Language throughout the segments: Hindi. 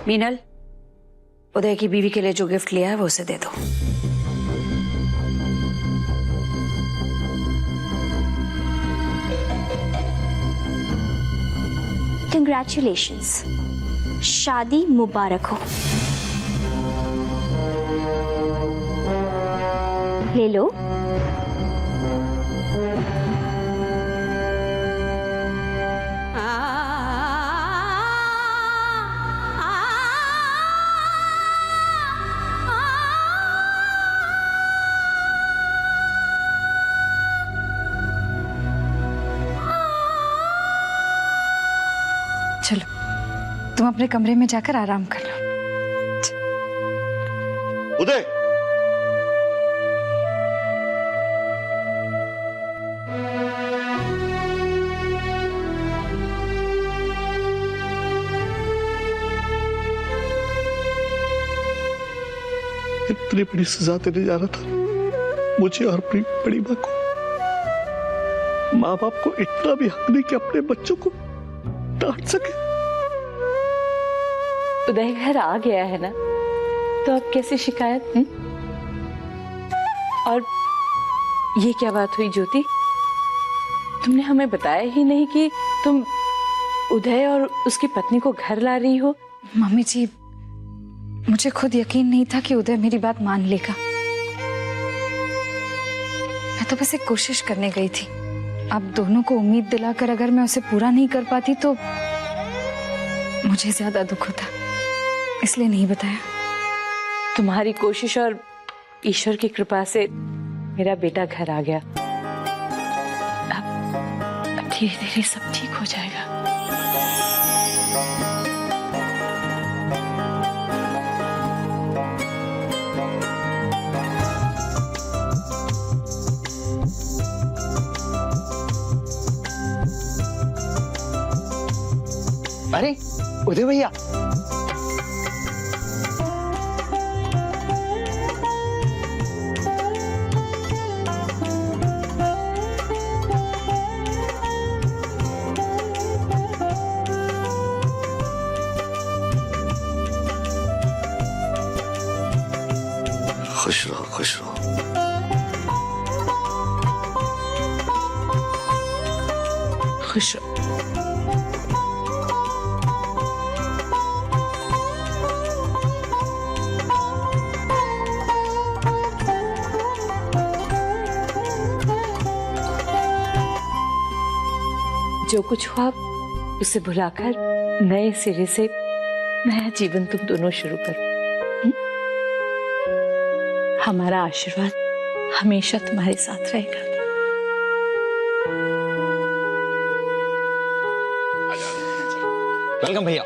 मीनल, उदय की बीवी के लिए जो गिफ्ट लिया है वो उसे दे दो। कंग्रेचुलेशंस, शादी मुबारक हो। ले लो। चलो तुम अपने कमरे में जाकर आराम कर लो। उदय, इतनी बड़ी सजा देने जा रहा था मुझे और अपनी बड़ी माँ को। माँ बाप को इतना भी हक नहीं कि अपने बच्चों को डांट सके। उदय घर आ गया है ना, तो अब कैसी शिकायत? और ये क्या बात हुई ज्योति, तुमने हमें बताया ही नहीं कि तुम उदय और उसकी पत्नी को घर ला रही हो। मम्मी जी, मुझे खुद यकीन नहीं था कि उदय मेरी बात मान लेगा। मैं तो बस एक कोशिश करने गई थी। आप दोनों को उम्मीद दिलाकर अगर मैं उसे पूरा नहीं कर पाती तो मुझे ज्यादा दुख होता, इसलिए नहीं बताया। तुम्हारी कोशिश और ईश्वर की कृपा से मेरा बेटा घर आ गया। अब धीरे धीरे सब ठीक हो जाएगा। अरे उदय भैया, खुश रहो, खुश रहो। खुश रहो। जो कुछ हुआ उसे भुलाकर नए सिरे से नया जीवन तुम दोनों शुरू करो। हमारा आशीर्वाद हमेशा तुम्हारे साथ रहेगा। वेलकम भैया,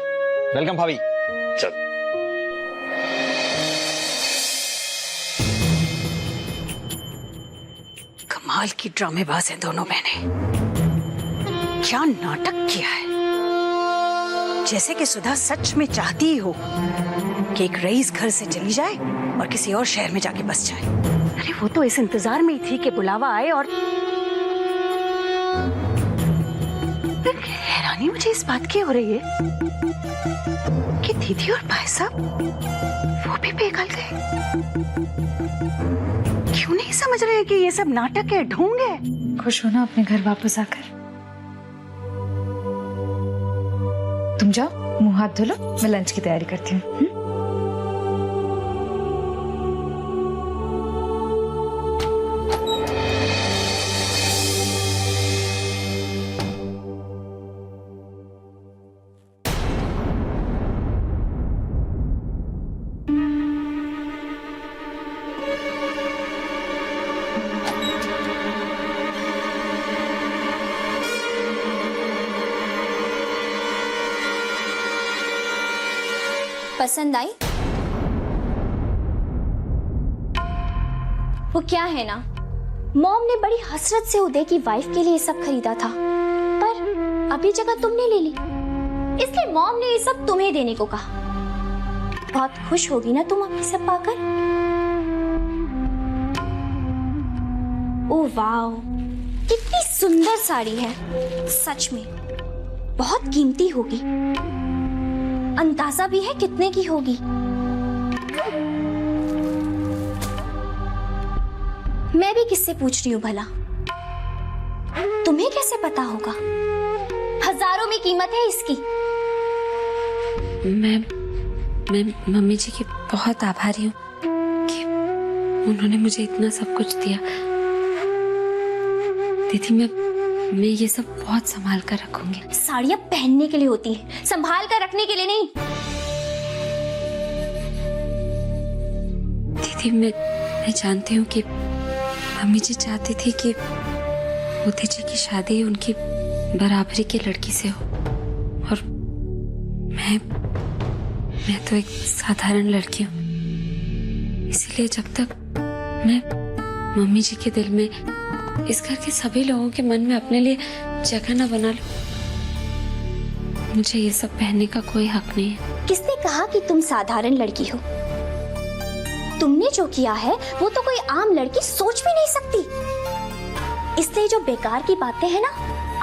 वेलकम भाभी। चल, कमाल की ड्रामेबाज हैं दोनों बहनें। क्या नाटक किया है, जैसे कि सुधा सच में चाहती ही हो कि एक रईस घर से चली जाए और किसी और शहर में जाके बस जाए। अरे वो तो इस इंतजार में ही थी कि बुलावा आए। और हैरानी मुझे इस बात की हो रही है कि दीदी और भाई साहब वो भी पिघल गए। क्यों नहीं समझ रहे कि ये सब नाटक है, ढोंग है। खुश हो ना अपने घर वापस आकर? तुम जाओ, मुंह हाथ धो लो, मैं लंच की तैयारी करती हूँ। पसंद आई? वो क्या है ना, मॉम ने बड़ी हसरत से उदय की वाइफ के लिए ये सब खरीदा था, पर अभी जगह तुमने ले ली, इसलिए मॉम ने ये सब तुम्हें देने को कहा। बहुत खुश होगी ना तुम अपनी सब पाकर? ओह वाओ, कितनी सुंदर साड़ी है, सच में बहुत कीमती होगी। अंदाजा भी है कितने की होगी। मैं भी किससे पूछ रही हूँ भला? तुम्हें कैसे पता होगा? हजारों में कीमत है इसकी। मैं मम्मी जी की बहुत आभारी हूँ कि उन्होंने मुझे इतना सब कुछ दिया। दीदी मैं ये सब बहुत संभाल कर रखूंगी। साड़ियाँ पहनने के लिए होती है, संभाल कर रखने के लिए नहीं। दीदी मैं जानती हूँ कि मम्मी जी चाहती थी कि उदय जी की शादी उनकी बराबरी की लड़की से हो, और मैं तो एक साधारण लड़की हूँ। इसीलिए जब तक मैं मम्मी जी के दिल में, इस घर के सभी लोगों के मन में अपने लिए जगह न बना लूं, मुझे ये सब पहनने का कोई हक नहीं है। किसने कहा कि तुम साधारण लड़की हो? तुमने जो किया है वो तो कोई आम लड़की सोच भी नहीं सकती। इसलिए जो बेकार की बातें हैं ना,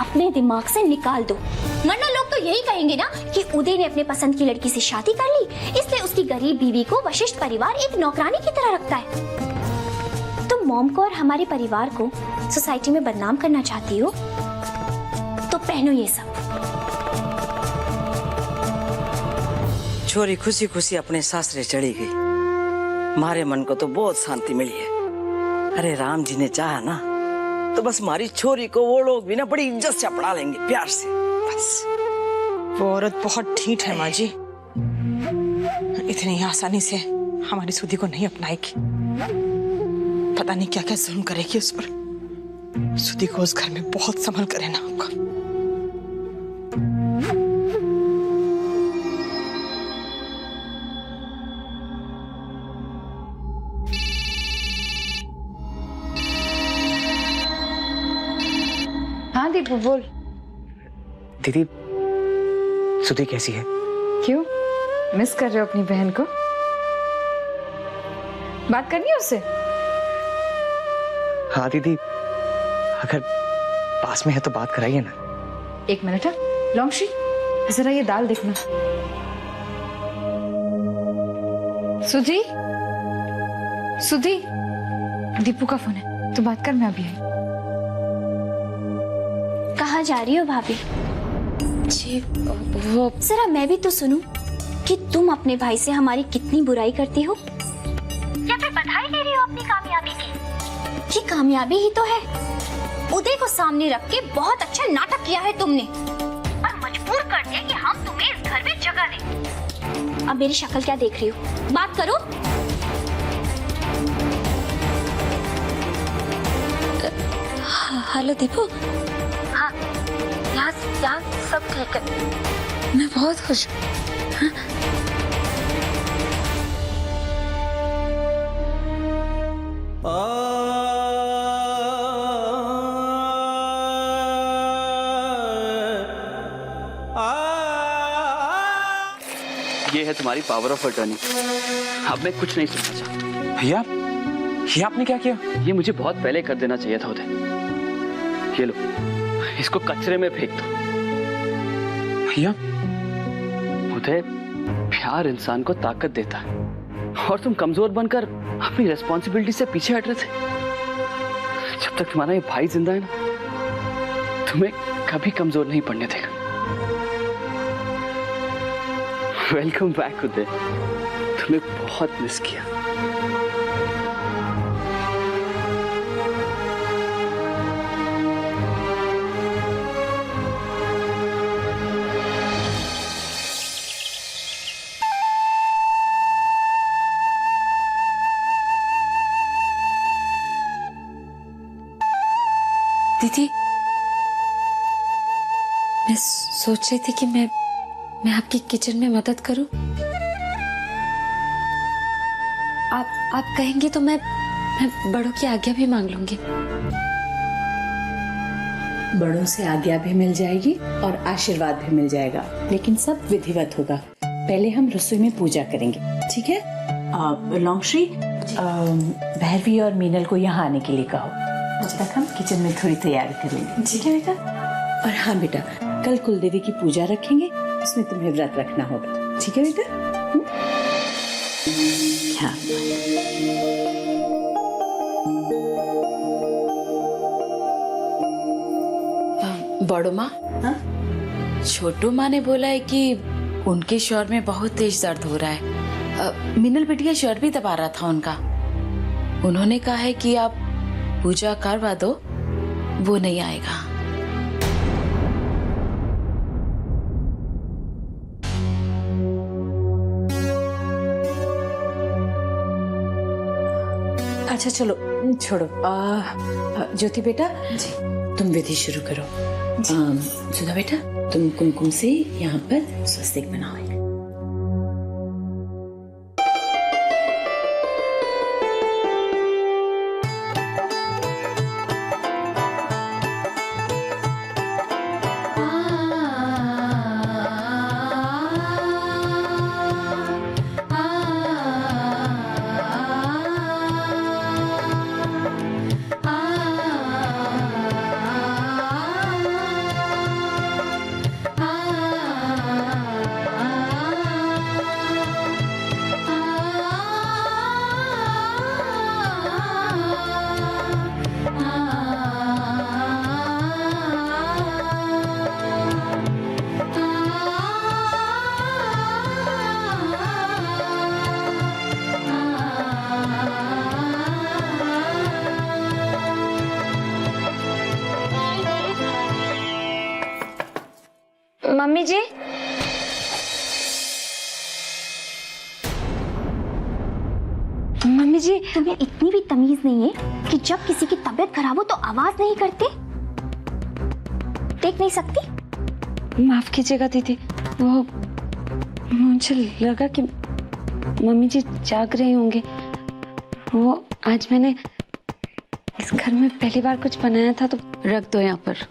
अपने दिमाग से निकाल दो, वरना लोग तो यही कहेंगे ना कि उदय ने अपने पसंद की लड़की से शादी कर ली, इसलिए उसकी गरीब बीवी को वशिष्ठ परिवार एक नौकरानी की तरह रखता है। तुम मॉम को और हमारे परिवार को सोसाइटी में बदनाम करना चाहती हो तो पहनो ये सब। छोरी खुशी खुशी अपने सासरे चली गई। मारे मन को तो बहुत शांति मिली है। अरे राम जी ने चाहा ना तो बस हमारी छोरी को वो लोग भी ना बड़ी इज्जत से अपना लेंगे, प्यार से। बस वो औरत बहुत ठीक है माँ जी, इतनी आसानी से हमारी सुधी को नहीं अपनाएगी। पता नहीं क्या क्या जुल्म करेगी उस पर। सुधी को उस घर में बहुत संभल कर रहना होगा। हाँ दीपू बोल। दीदी सुधी कैसी है? क्यों, मिस कर रहे हो अपनी बहन को? बात करनी है उससे? हाँ दीदी, अगर पास में है तो बात कराइए ना। एक मिनट है, लॉन्गशी जरा ये दाल देखना। सुधी, सुधी, दीपू का फोन है, तो बात कर, मैं अभी आई। कहाँ जा रही हो भाभी? जी वो जरा मैं भी तो सुनूं कि तुम अपने भाई से हमारी कितनी बुराई करती हो, या फिर बधाई दे रही हो अपनी कामयाबी की। ये कामयाबी ही तो है। उदय को सामने रख के बहुत अच्छा नाटक किया है तुमने, और मजबूर कर दिया कि हम तुम्हें इस घर में जगह दें। अब मेरी शक्ल क्या देख रही हो? बात करो। हेलो दीपू। हाँ, यहाँ सब ठीक है, मैं बहुत खुश हूँ। हाँ? ये है तुम्हारी पावर ऑफ अटर्नी। अब मैं कुछ नहीं सुनना चाहता। भैया, ये आपने क्या किया? ये मुझे बहुत पहले कर देना चाहिए था उदय। ये लो, इसको कचरे में फेंक दो। भैया, उदय, प्यार इंसान को ताकत देता है, और तुम कमजोर बनकर अपनी रिस्पॉन्सिबिलिटी से पीछे हट रहे थे। जब तक तुम्हारा ये भाई जिंदा है ना, तुम्हें कभी कमजोर नहीं पड़ने देगा। वेलकम बैक उदय, तुम्हें बहुत मिस किया। दीदी, मैं सोच रही थी कि मैं आपकी किचन में मदद करूं। आप कहेंगे तो मैं बड़ों की आज्ञा भी मांग लूंगी। बड़ों से आज्ञा भी मिल जाएगी और आशीर्वाद भी मिल जाएगा, लेकिन सब विधिवत होगा। पहले हम रसोई में पूजा करेंगे, ठीक है? लॉन्गश्री, भैरवी और मीनल को यहाँ आने के लिए कहो। तब तक हम किचन में थोड़ी तैयारी कर लेंगे, ठीक है बेटा? और हाँ बेटा, कल कुलदेवी की पूजा रखेंगे, उसमें तुम्हें व्रत रखना होगा, ठीक है बेटा? क्या बड़ो माँ, छोटू माँ ने बोला है कि उनके शोर में बहुत तेज दर्द हो रहा है। मिनल बिटिया शोर भी दबा रहा था उनका। उन्होंने कहा है कि आप पूजा करवा दो, वो नहीं आएगा। अच्छा चलो छोड़ो। ज्योति बेटा जी, तुम विधि शुरू करो। सुधा बेटा, तुम कुमकुम से यहाँ पर स्वस्तिक बनाओ। मम्मी जी, मम्मी जी, तुम्हें इतनी भी तमीज नहीं है कि जब किसी की तबीयत खराब हो तो आवाज नहीं करते? देख नहीं सकती? माफ कीजिएगा दीदी, वो मुझे लगा कि मम्मी जी जाग रही होंगे। वो आज मैंने इस घर में पहली बार कुछ बनाया था तो रख दो यहाँ पर।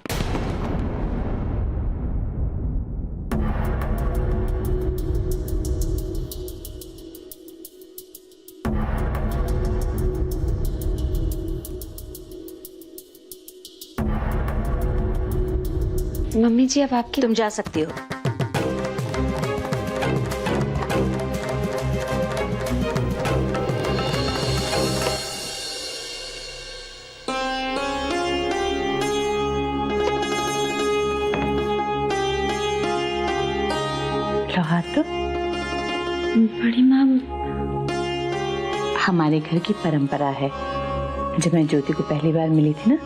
मम्मी जी अब आपकी। तुम जा सकती हो। लो हाथ तो। बड़ी माँ, हमारे घर की परंपरा है। जब मैं ज्योति को पहली बार मिली थी ना,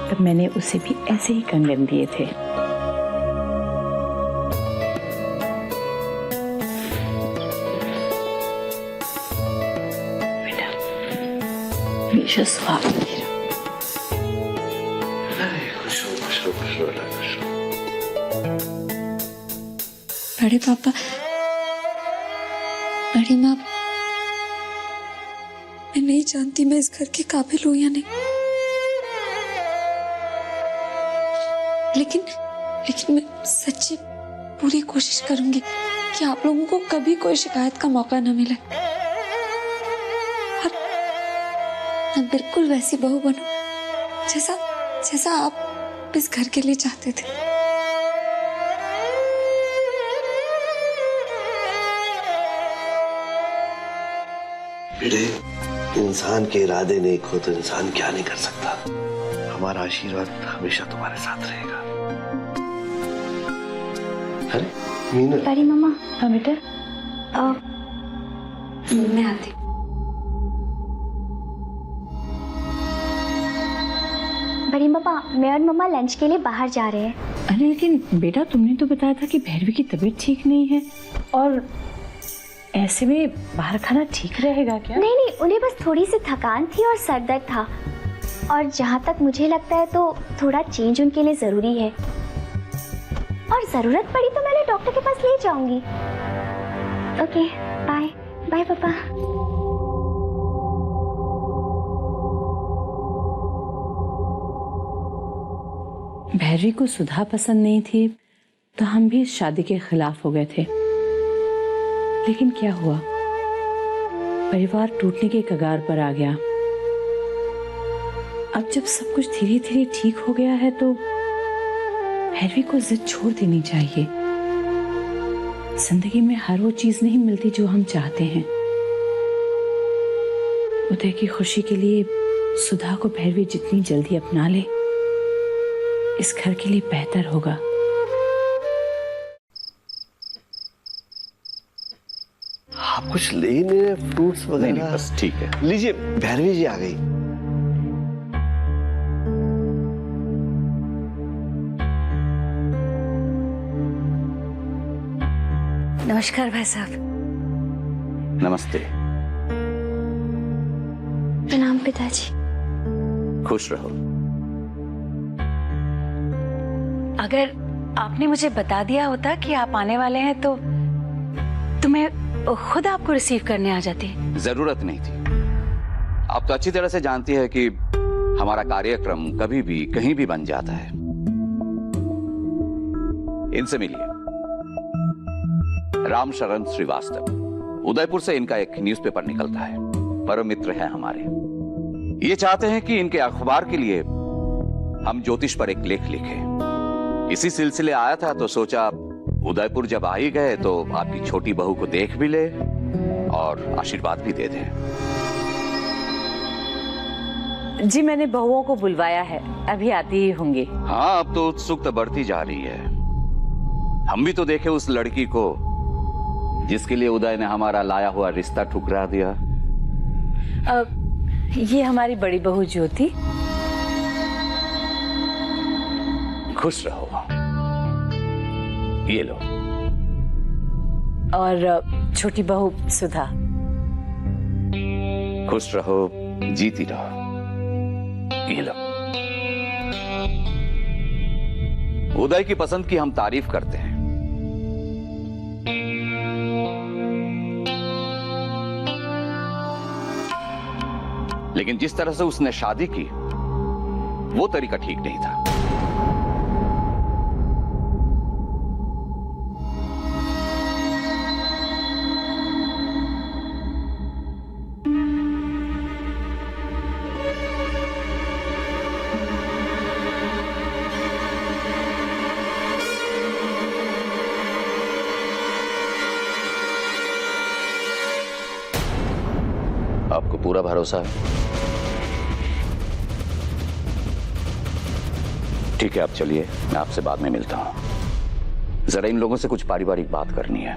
तब मैंने उसे भी ऐसे ही कंगन दिए थे। बेटा, हमेशा स्वागत है। बड़े पापा, बड़ी माँ, मैं नहीं जानती मैं इस घर के काबिल हूँ या नहीं, लेकिन मैं सच्ची पूरी कोशिश करूंगी कि आप लोगों को कभी कोई शिकायत का मौका न मिले और मैं बिल्कुल वैसी बहू बनूं जैसा आप इस घर के लिए चाहते थे। बेटे, इंसान के इरादे नेक हो तो इंसान क्या नहीं कर सकता। हमारा आशीर्वाद हमेशा तुम्हारे साथ रहेगा। अरे मीनल। बड़ी मम्मा। हाँ बेटा। मैं आती। बड़ी मम्मा, मैं और मम्मा लंच के लिए बाहर जा रहे हैं। अरे लेकिन बेटा, तुमने तो बताया था कि भैरवी की तबीयत ठीक नहीं है, और ऐसे में बाहर खाना ठीक रहेगा क्या? नहीं, उन्हें बस थोड़ी सी थकान थी और सर दर्द था, और जहाँ तक मुझे लगता है तो थोड़ा चेंज उनके लिए जरूरी है, और जरूरत पड़ी तो मैं उन्हें डॉक्टर के पास ले जाऊंगी। ओके, बाय बाय पापा। भैरवी को सुधा पसंद नहीं थी तो हम भी इस शादी के खिलाफ हो गए थे, लेकिन क्या हुआ, परिवार टूटने के कगार पर आ गया। अब जब सब कुछ धीरे धीरे ठीक हो गया है तो भैरवी को जिद छोड़ देनी चाहिए। जिंदगी में हर वो चीज नहीं मिलती जो हम चाहते हैं। उदय की खुशी के लिए सुधा को भैरवी जितनी जल्दी अपना ले, इस घर के लिए बेहतर होगा। आप कुछ ले ही नहीं रहे, फ्रूट्स वगैरह? नहीं, बस ठीक है। लीजिए, भैरवी जी आ गई। नमस्कार भाई साहब। नमस्ते। प्रणाम पिताजी। खुश रहो। अगर आपने मुझे बता दिया होता कि आप आने वाले हैं तो मैं खुद आपको रिसीव करने आ जाती। जरूरत नहीं थी। आप तो अच्छी तरह से जानती है कि हमारा कार्यक्रम कभी भी कहीं भी बन जाता है। इनसे मिलिए। राम शरण श्रीवास्तव, उदयपुर से इनका एक न्यूज़पेपर निकलता है, परम मित्र हैं हमारे। ये चाहते हैं कि इनके अखबार के लिए हम ज्योतिष पर एक लेख लिखें। इसी सिलसिले आया था तो सोचा उदयपुर जब आ ही गए तो आपकी छोटी बहू को देख भी ले और आशीर्वाद भी दे दें। जी मैंने बहुओं को बुलवाया है, अभी आती ही होंगे। हाँ, अब तो उत्सुकता बढ़ती जा रही है। हम भी तो देखे उस लड़की को जिसके लिए उदय ने हमारा लाया हुआ रिश्ता ठुकरा दिया। ये हमारी बड़ी बहू ज्योति। खुश रहो। ये लो। और छोटी बहू सुधा। खुश रहो, जीती रहो। ये लो। उदय की पसंद की हम तारीफ करते हैं। लेकिन जिस तरह से उसने शादी की वो तरीका ठीक नहीं था। आपको पूरा भरोसा है? ठीक है, आप चलिए, मैं आपसे बाद में मिलता हूं। जरा इन लोगों से कुछ पारिवारिक बात करनी है।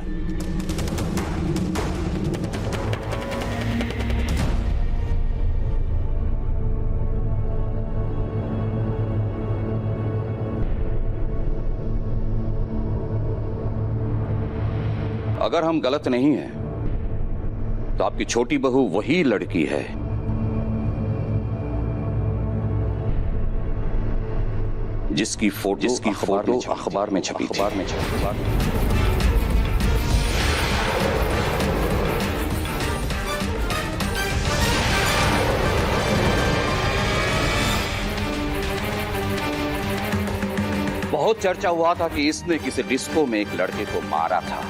अगर हम गलत नहीं हैं तो आपकी छोटी बहू वही लड़की है जिसकी फोटो अखबार में छपी थी। बहुत चर्चा हुआ था कि इसने किसी डिस्को में एक लड़के को मारा था।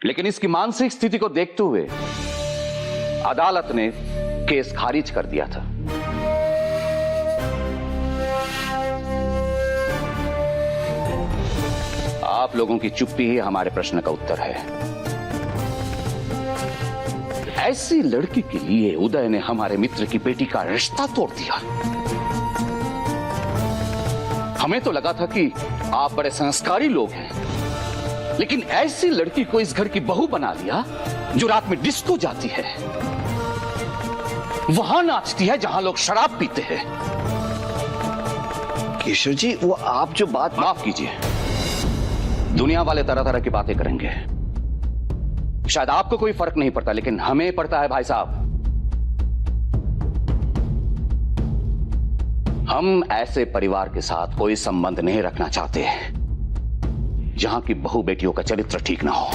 लेकिन इसकी मानसिक स्थिति को देखते हुए अदालत ने केस खारिज कर दिया था। आप लोगों की चुप्पी ही हमारे प्रश्न का उत्तर है। ऐसी लड़की के लिए उदय ने हमारे मित्र की बेटी का रिश्ता तोड़ दिया। हमें तो लगा था कि आप बड़े संस्कारी लोग हैं, लेकिन ऐसी लड़की को इस घर की बहू बना लिया जो रात में डिस्को जाती है, वहां नाचती है जहां लोग शराब पीते हैं। केशव जी, वो आप जो बात... माफ कीजिए, दुनिया वाले तरह तरह की बातें करेंगे। शायद आपको कोई फर्क नहीं पड़ता, लेकिन हमें पड़ता है भाई साहब। हम ऐसे परिवार के साथ कोई संबंध नहीं रखना चाहते जहां की बहू बेटियों का चरित्र ठीक ना हो।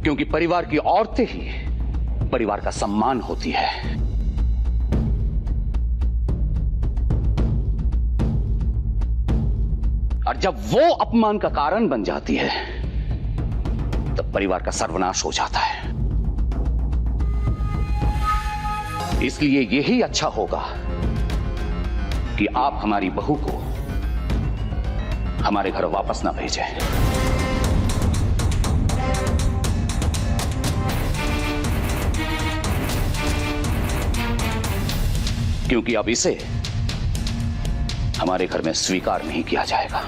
क्योंकि परिवार की औरतें ही परिवार का सम्मान होती है। और जब वो अपमान का कारण बन जाती है तब परिवार का सर्वनाश हो जाता है। इसलिए यही अच्छा होगा कि आप हमारी बहू को हमारे घर वापस ना भेजें। क्योंकि अब इसे हमारे घर में स्वीकार नहीं किया जाएगा।